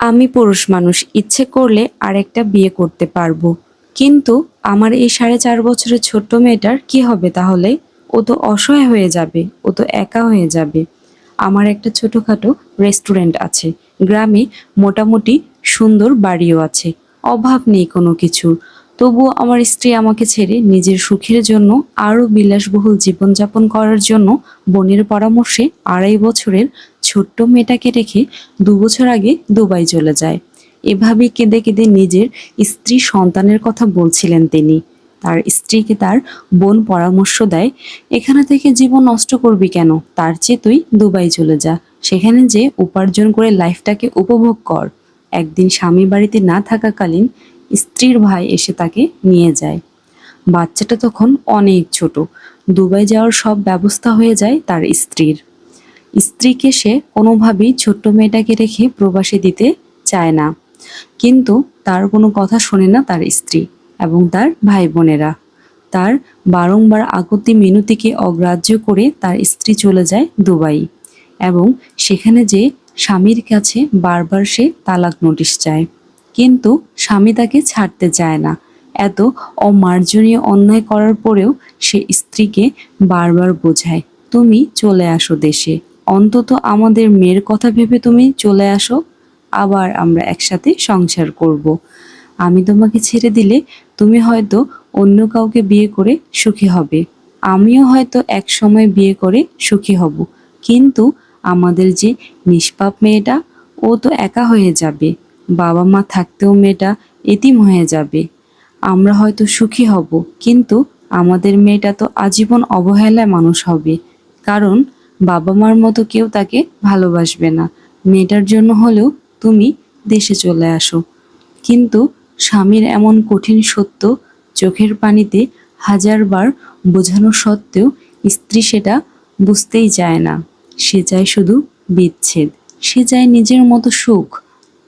আমি পুরুষ মানুষ, ইচ্ছে করলে আরেকটা বিয়ে করতে পারবো। কিন্তু আমার এই 4.5 বছরের ছোট্ট মেয়েটার কি হবে তাহলে? ও তো অসহায় হয়ে যাবে, ও তো একা হয়ে যাবে। আমার একটা ছোটখাটো রেস্টুরেন্ট আছে, গ্রামে মোটামুটি সুন্দর বাড়িও আছে, অভাব নেই কোনো কিছুর। তবুও আমার স্ত্রী আমাকে ছেড়ে নিজের সুখের জন্য, আরও বিলাসবহুল জীবনযাপন করার জন্য বোনের পরামর্শে 2.5 বছরের ছোট্ট মেয়েটাকে রেখে 2 বছর আগে দুবাই চলে যায়। এভাবেই কেঁদে কেঁদে নিজের স্ত্রী সন্তানের কথা বলছিলেন তিনি। তার স্ত্রীকে তার বোন পরামর্শ দেয়, এখানে থেকে জীবন নষ্ট করবি কেন, তার চেয়ে তুই দুবাই চলে যা, সেখানে যে উপার্জন করে লাইফটাকে উপভোগ কর। একদিন স্বামী বাড়িতে না থাকাকালীন স্ত্রীর ভাই এসে তাকে নিয়ে যায়। বাচ্চাটা তখন অনেক ছোট। দুবাই যাওয়ার সব ব্যবস্থা হয়ে যায় তার স্ত্রীর। স্ত্রীকে সে কোনোভাবেই ছোট্ট মেয়েটাকে রেখে প্রবাসে দিতে চায় না, কিন্তু তার কোনো কথা শোনে না তার স্ত্রী এবং তার ভাই বোনেরা। তার বারংবার আকুতি মিনতিকে অগ্রাহ্য করে তার স্ত্রী চলে যায় দুবাই এবং সেখানে যে স্বামীর কাছে বারবার সে তালাক নোটিশ চায়, কিন্তু স্বামী তাকে ছাড়তে চায় না। এত অমার্জনীয় অন্যায় করার পরেও সে স্ত্রীকে বারবার বোঝায়, তুমি চলে আসো দেশে, অন্তত আমাদের মেয়ের কথা ভেবে তুমি চলে আসো, আবার আমরা একসাথে সংসার করব। আমি তোমাকে ছেড়ে দিলে তুমি হয়তো অন্য কাউকে বিয়ে করে সুখী হবে, আমিও হয়তো এক সময় বিয়ে করে সুখী হব, কিন্তু আমাদের যে নিষ্পাপ মেয়েটা, ও তো একা হয়ে যাবে। বাবা মা থাকতেও মেয়েটা এতিম হয়ে যাবে। আমরা হয়তো সুখী হব, কিন্তু আমাদের মেয়েটা তো আজীবন অবহেলায় মানুষ হবে, কারণ বাবা মার মতো কেউ তাকে ভালোবাসবে না। মেয়েটার জন্য হলেও তুমি দেশে চলে আসো। কিন্তু স্বামীর এমন কঠিন সত্য চোখের পানিতে হাজারবার বোঝানো সত্ত্বেও স্ত্রী সেটা বুঝতেই চায় না। সে চায় শুধু বিচ্ছেদ, সে চায় নিজের মতো সুখ।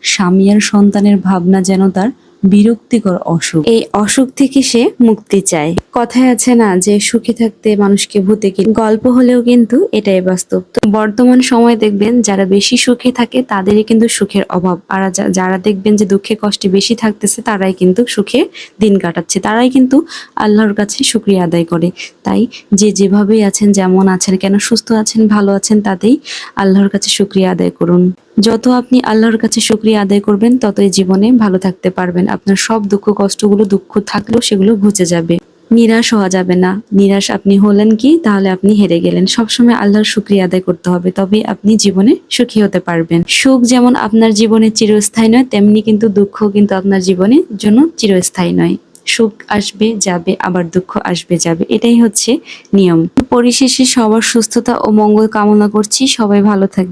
স্বামী আর সন্তানের ভাবনা যেন তার বিরক্তিকর অসুখ। এই অসুখ থেকে সে মুক্তি চায়। কথায় আছে না যে সুখে থাকতে মানুষকে ভূতে কিনে, গল্প হলেও কিন্তু এটাই বাস্তব। তো বর্তমান সময়ে দেখবেন যারা বেশি সুখে থাকে তাদেরই কিন্তু সুখের অভাব, আর যারা দেখবেন যে দুঃখে কষ্টে বেশি থাকতেছে তারাই কিন্তু সুখে দিন কাটাচ্ছে, তারাই কিন্তু আল্লাহর কাছে শুকরিয়া আদায় করে। তাই যে যেভাবেই আছেন, যেমন আছেন কেন, সুস্থ আছেন, ভালো আছেন, তাতেই আল্লাহর কাছে শুকরিয়া আদায় করুন। যত আপনি আল্লাহর কাছে শুকরিয়া আদায় করবেন ততই জীবনে ভালো থাকতে পারবেন। আপনার সব দুঃখ কষ্টগুলো, দুঃখ থাকলেও সেগুলো ঘুচে যাবে। নিরাশ হওয়া যাবে না। নিরাশ আপনি হলেন কি, তাহলে আপনি হেরে গেলেন। সবসময় আল্লাহর শুকরিয়া আদায় করতে হবে, তবেই আপনি জীবনে সুখী হতে পারবেন। সুখ যেমন আপনার জীবনে চিরস্থায়ী নয়, তেমনি কিন্তু দুঃখ কিন্তু আপনার জীবনের জন্য চিরস্থায়ী নয়। সুখ আসবে যাবে, আবার দুঃখ আসবে যাবে, এটাই হচ্ছে নিয়ম। পরিশেষে সবার সুস্থতা ও মঙ্গল কামনা করছি। সবাই ভালো থাকবে।